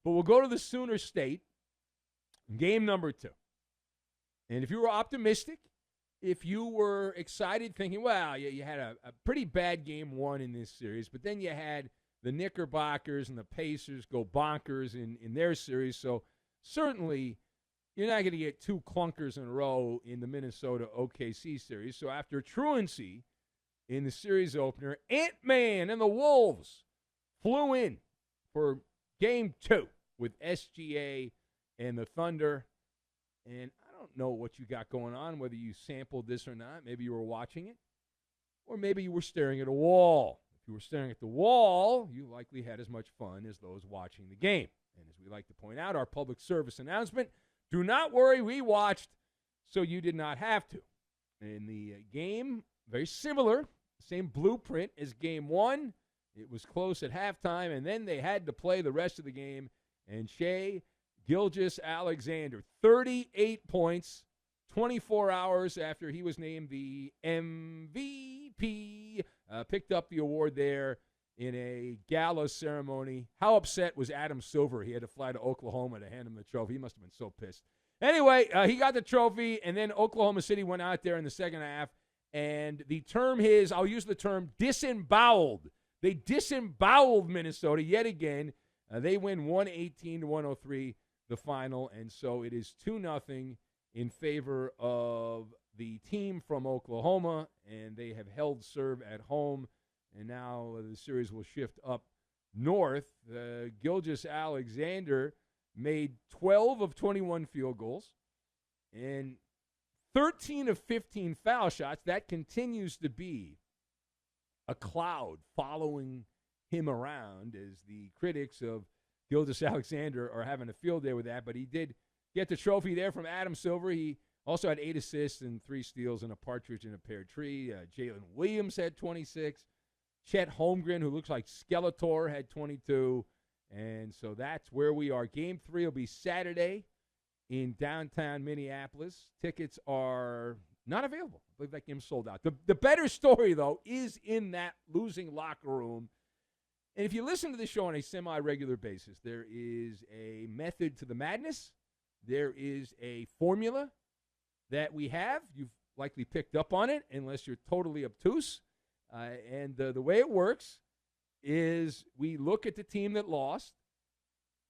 But we'll go to the Sooner State, game number 2. And if you were optimistic, if you were excited thinking, well, you had a pretty bad game 1 in this series, but then you had the Knickerbockers and the Pacers go bonkers in their series, so certainly you're not going to get 2 clunkers in a row in the Minnesota OKC series. So after truancy in the series opener, Ant-Man and the Wolves flew in for game 2 with SGA and the Thunder. And I don't know what you got going on, whether you sampled this or not. Maybe you were watching it, or maybe you were staring at a wall. If you were staring at the wall, you likely had as much fun as those watching the game. And as we like to point out, our public service announcement, do not worry, we watched, so you did not have to. In the game, very similar, same blueprint as game 1. It was close at halftime, and then they had to play the rest of the game. And Shai Gilgeous-Alexander, 38 points, 24 hours after he was named the MVP, picked up the award there in a gala ceremony. How upset was Adam Silver? He had to fly to Oklahoma to hand him the trophy. He must have been so pissed. Anyway, he got the trophy, and then Oklahoma City went out there in the second half, and the term is, I'll use the term, disemboweled. They disemboweled Minnesota yet again. They win 118-103 the final, and so it is 2-0 in favor of the team from Oklahoma, and they have held serve at home, and now the series will shift up north. Gilgeous-Alexander made 12 of 21 field goals and 13 of 15 foul shots. That continues to be a cloud following him around as the critics of Gilgeous-Alexander are having a field day with that, but he did get the trophy there from Adam Silver. He also had 8 assists and 3 steals and a partridge in a pear tree. Jalen Williams had 26. Chet Holmgren, who looks like Skeletor, had 22. And so that's where we are. Game 3 will be Saturday in downtown Minneapolis. Tickets are not available. I believe that game's sold out. The better story, though, is in that losing locker room. And if you listen to this show on a semi-regular basis, there is a method to the madness. There is a formula that we have. You've likely picked up on it, unless you're totally obtuse. And the way it works is we look at the team that lost,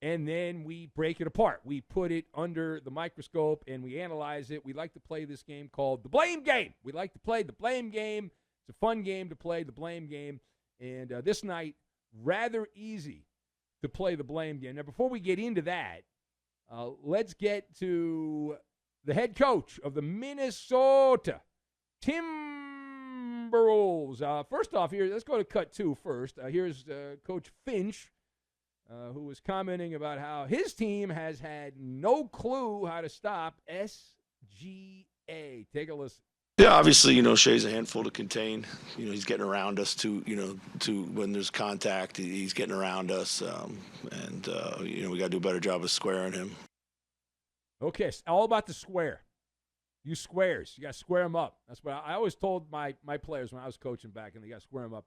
and then we break it apart. We put it under the microscope, and we analyze it. We like to play this game called the blame game. We like to play the blame game. It's a fun game to play, the blame game. And this night, rather easy to play the blame game. Now, before we get into that, let's get to the head coach of the Minnesota Timberwolves. First off here, let's go to cut 2 first. Here's Coach Finch, who was commenting about how his team has had no clue how to stop SGA. Take a listen. Yeah, obviously, Shai's a handful to contain. He's getting around us to when there's contact, he's getting around us. We got to do a better job of squaring him. Okay, it's all about the square. You squares. You got to square them up. That's what I always told my players when I was coaching back, and they got to square them up.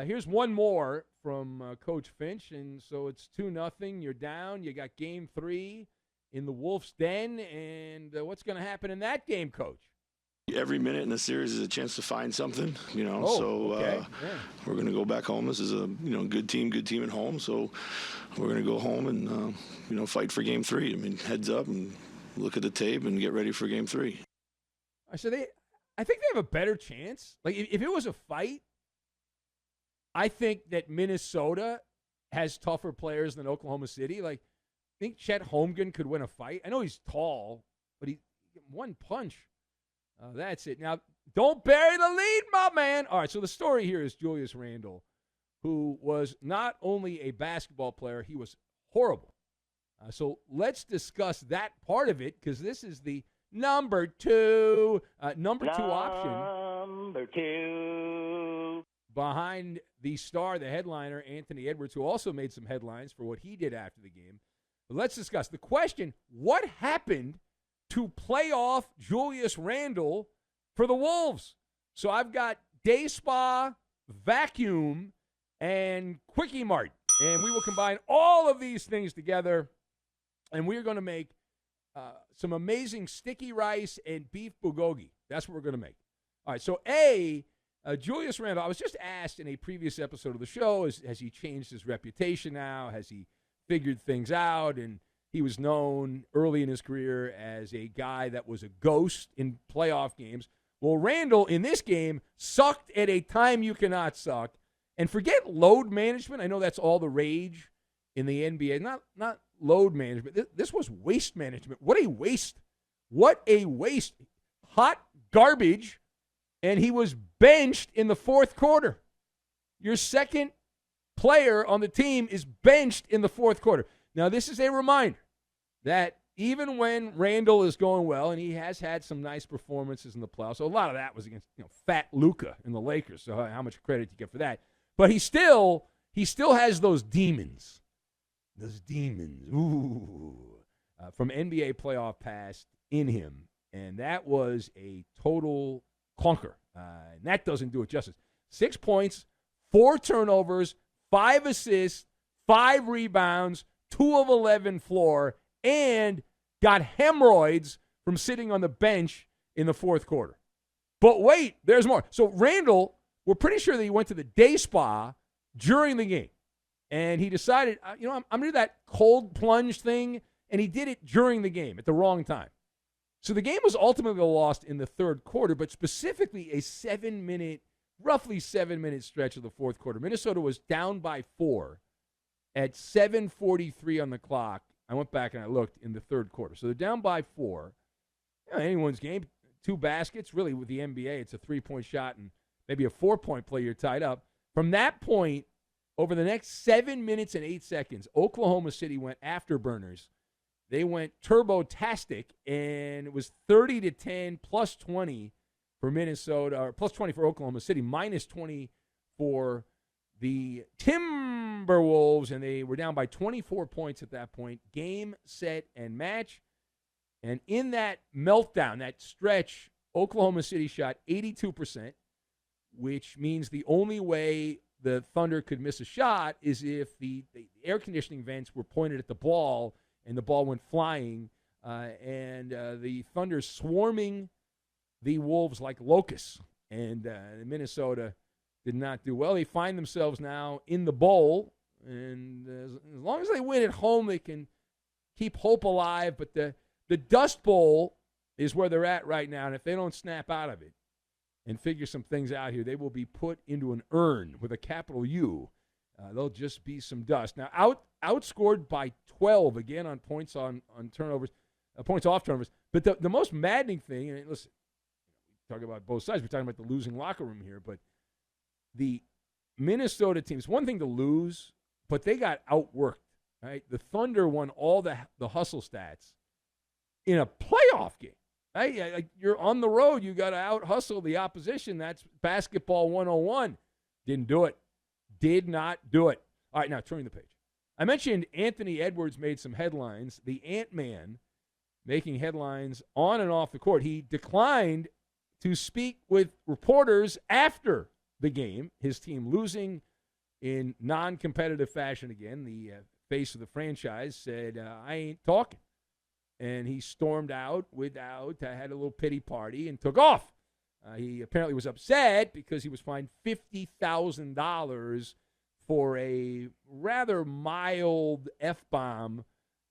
Here's one more from Coach Finch, and so it's 2-0. You're down. You got game 3 in the Wolf's Den, and what's going to happen in that game, Coach? Every minute in the series is a chance to find something, Okay. We're going to go back home. This is a good team at home. So we're going to go home and fight for game 3. I mean, heads up and look at the tape and get ready for game 3. I think they have a better chance. Like if it was a fight, I think that Minnesota has tougher players than Oklahoma City. Like I think Chet Holmgren could win a fight. I know he's tall, but he one punch. That's it. Now, don't bury the lead, my man. All right, so the story here is Julius Randle, who was not only a basketball player, he was horrible. So let's discuss that part of it, because this is the number two option. Number 2. Behind the star, the headliner, Anthony Edwards, who also made some headlines for what he did after the game. But let's discuss the question, what happened to play off Julius Randle for the Wolves? So I've got Day Spa, Vacuum, and Quickie Mart. And we will combine all of these things together, and we're going to make some amazing sticky rice and beef bulgogi. That's what we're going to make. All right, so Julius Randle, I was just asked in a previous episode of the show, has he changed his reputation now? Has he figured things out? And he was known early in his career as a guy that was a ghost in playoff games. Well, Randle in this game sucked at a time you cannot suck. And forget load management. I know that's all the rage in the NBA. Not load management. This was waste management. What a waste. What a waste. Hot garbage. And he was benched in the fourth quarter. Your second player on the team is benched in the fourth quarter. Now, this is a reminder that even when Randle is going well, and he has had some nice performances in the playoffs, so a lot of that was against fat Luka and the Lakers, so how much credit do you get for that? But he still has those demons. Those demons. Ooh. From NBA playoff past in him. And that was a total clunker. And that doesn't do it justice. 6 points, 4 turnovers, 5 assists, 5 rebounds, 2 of 11 floor, and got hemorrhoids from sitting on the bench in the fourth quarter. But wait, there's more. So Randle, we're pretty sure that he went to the day spa during the game. And he decided, I'm going to do that cold plunge thing. And he did it during the game at the wrong time. So the game was ultimately lost in the third quarter, but specifically a roughly 7-minute stretch of the fourth quarter. Minnesota was down by 4 at 7:43 on the clock. I went back and I looked in the third quarter. So they're down by 4. Anyone's game, 2 baskets. Really, with the NBA, it's a 3-point shot and maybe a 4-point play. You're tied up. From that point, over the next 7 minutes and 8 seconds, Oklahoma City went afterburners. They went turbo-tastic, and it was 30-10, plus 20 for Minnesota, or plus 20 for Oklahoma City, minus 20 for the Timberwolves, and they were down by 24 points at that point. Game, set, and match. And in that meltdown, that stretch, Oklahoma City shot 82%, which means the only way the Thunder could miss a shot is if the air conditioning vents were pointed at the ball and the ball went flying, and the Thunder swarming the Wolves like locusts. And Minnesota did not do well. They find themselves now in the bowl, and as long as they win at home, they can keep hope alive. But the Dust Bowl is where they're at right now, and if they don't snap out of it and figure some things out here, they will be put into an urn with a capital U. They'll just be some dust. Now, outscored by 12 again on points on turnovers, points off turnovers. But the most maddening thing, and listen, we talk about both sides. We're talking about the losing locker room here, but the Minnesota team, it's one thing to lose, but they got outworked. Right? The Thunder won all the hustle stats in a playoff game. Right? Like you're on the road, you got to out-hustle the opposition. That's basketball 101. Didn't do it. Did not do it. All right, now turning the page. I mentioned Anthony Edwards made some headlines. The Ant-Man making headlines on and off the court. He declined to speak with reporters after the game, his team losing in non-competitive fashion again. The face of the franchise said, I ain't talking. And he stormed out had a little pity party and took off. He apparently was upset because he was fined $50,000 for a rather mild F-bomb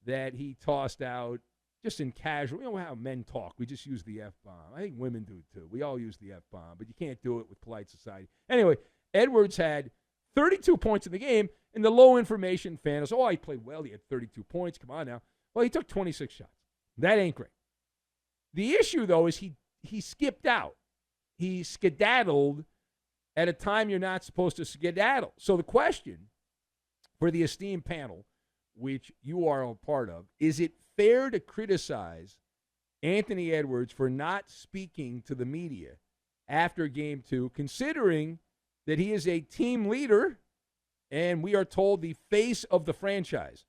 that he tossed out just in casual. You know how men talk. We just use the F-bomb. I think women do too. We all use the F-bomb, but you can't do it with polite society. Anyway, Edwards had 32 points in the game, and the low-information fan is, he played well. He had 32 points. Come on now. Well, he took 26 shots. That ain't great. The issue, though, is he skipped out. He skedaddled at a time you're not supposed to skedaddle. So the question for the esteemed panel, which you are a part of, is it fair to criticize Anthony Edwards for not speaking to the media after Game 2, considering that he is a team leader and we are told the face of the franchise?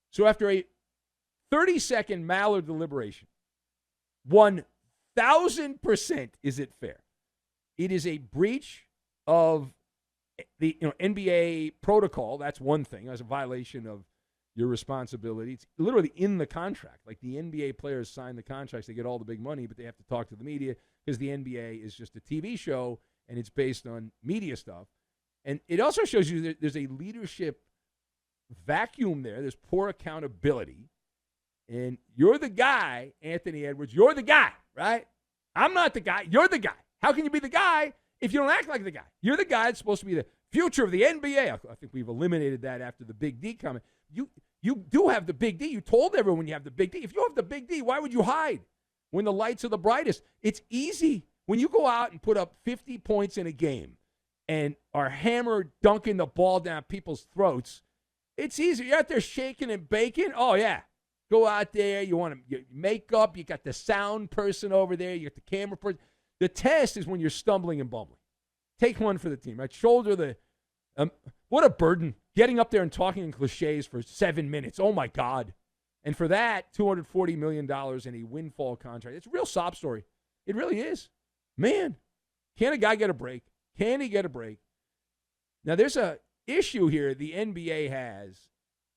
So after a 30-second Mallard deliberation, 1,000% is it fair? It is a breach of the NBA protocol, that's one thing. That's a violation of your responsibility. It's literally in the contract. Like the NBA players sign the contracts, they get all the big money, but they have to talk to the media because the NBA is just a TV show and it's based on media stuff. And it also shows you that there's a leadership vacuum there. There's poor accountability. And you're the guy, Anthony Edwards. You're the guy, right? I'm not the guy. You're the guy. How can you be the guy if you don't act like the guy? You're the guy that's supposed to be the future of the NBA. I think we've eliminated that after the Big D comment. You do have the Big D. You told everyone you have the Big D. If you have the Big D, why would you hide when the lights are the brightest? It's easy. When you go out and put up 50 points in a game and are hammered dunking the ball down people's throats, it's easy. You're out there shaking and baking. Oh, yeah. Go out there. You want to make up. You got the sound person over there. You got the camera person. The test is when you're stumbling and bumbling. Take one for the team, right? Shoulder the what a burden, getting up there and talking in cliches for 7 minutes. Oh, my God. And for that, $240 million in a windfall contract. It's a real sob story. It really is. Man, can a guy get a break? Can he get a break? Now, there's a issue here the NBA has,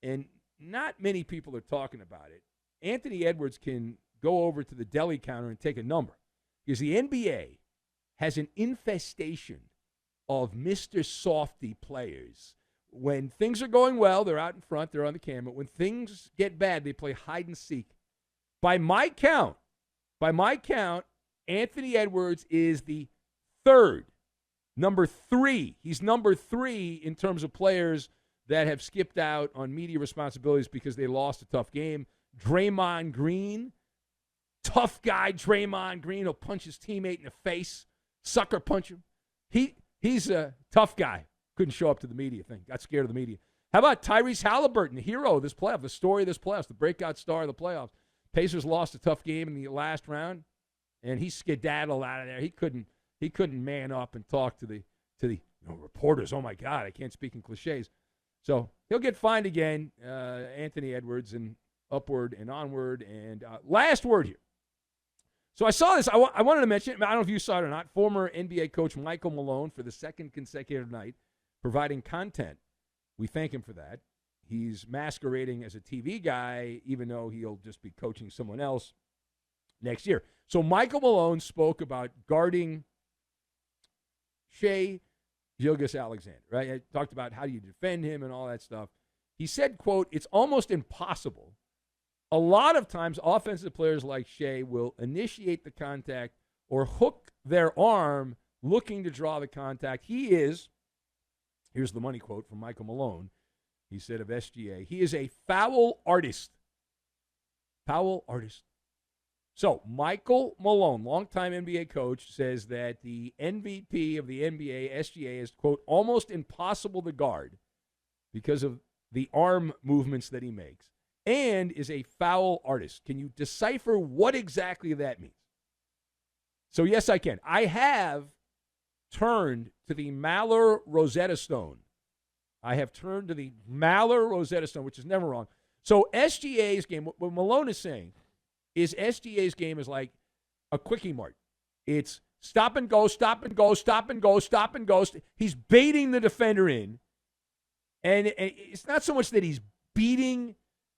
and not many people are talking about it. Anthony Edwards can go over to the deli counter and take a number because the NBA has an infestation of Mr. Softy players. When things are going well, they're out in front, they're on the camera. When things get bad, they play hide and seek. By my count, Anthony Edwards is the third, number 3. He's number 3 in terms of players that have skipped out on media responsibilities because they lost a tough game. Draymond Green, tough guy Draymond Green. He'll punch his teammate in the face, sucker punch him. He's a tough guy. Couldn't show up to the media thing. Got scared of the media. How about Tyrese Halliburton, the hero of this playoff, the story of this playoffs, the breakout star of the playoffs? Pacers lost a tough game in the last round, and he skedaddled out of there. He couldn't man up and talk to the reporters. Oh my God, I can't speak in cliches. So he'll get fined again, Anthony Edwards, and upward and onward. And last word here. So I saw this. I wanted to mention, I don't know if you saw it or not, former NBA coach Michael Malone for the second consecutive night providing content. We thank him for that. He's masquerading as a TV guy, even though he'll just be coaching someone else next year. So Michael Malone spoke about guarding Shai Gilgeous-Alexander, right? I talked about how do you defend him and all that stuff. He said, quote, "It's almost impossible. A lot of times offensive players like Shai will initiate the contact or hook their arm looking to draw the contact. He is," here's the money quote from Michael Malone, he said of SGA, "he is a foul artist." Foul artist. So Michael Malone, longtime NBA coach, says that the MVP of the NBA, SGA, is, quote, "almost impossible to guard because of the arm movements that he makes, and is a foul artist." Can you decipher what exactly that means? So yes, I can. I have turned to the Maller Rosetta Stone. Which is never wrong. So SGA's game, what Malone is saying is SGA's game is like a quickie mart. It's stop and go, stop and go, stop and go, stop and go. He's baiting the defender in. And it's not so much that he's beating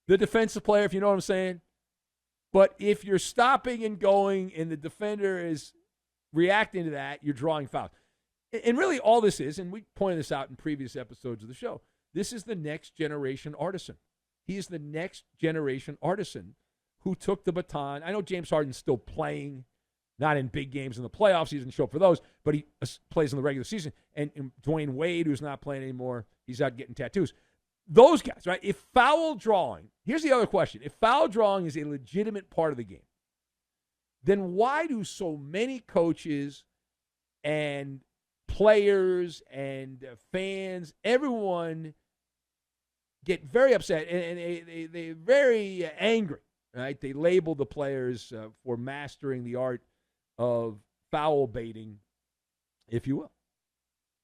the defensive player, if you know what I'm saying. But if you're stopping and going and the defender is reacting to that, you're drawing fouls. And really all this is, and we pointed this out in previous episodes of the show, this is the next generation artisan. He is the next generation artisan who took the baton. I know James Harden's still playing, not in big games in the playoffs. He doesn't show up for those, but he plays in the regular season. And Dwayne Wade, who's not playing anymore, he's out getting tattoos. Those guys, right? If foul drawing, here's the other question. If foul drawing is a legitimate part of the game, then why do so many coaches and players and fans, everyone get very upset and they're very angry, right? They label the players for mastering the art of foul baiting, if you will.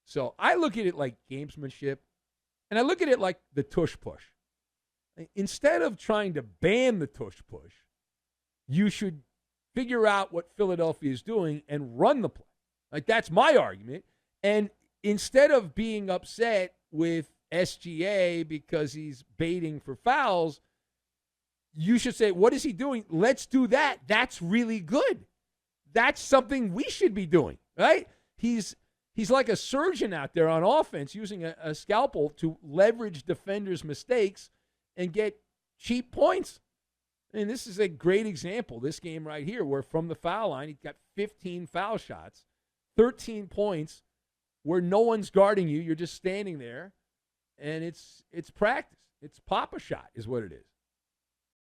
So I look at it like gamesmanship, and I look at it like the tush push. Instead of trying to ban the tush push, you should figure out what Philadelphia is doing and run the play. Like, that's my argument. And instead of being upset with SGA because he's baiting for fouls, you should say, what is he doing? Let's do that. That's really good. That's something we should be doing, right? He's like a surgeon out there on offense using a scalpel to leverage defenders' mistakes and get cheap points. And this is a great example, this game right here, where from the foul line, he got 15 foul shots, 13 points, where no one's guarding you. You're just standing there, and it's practice. It's pop a shot is what it is.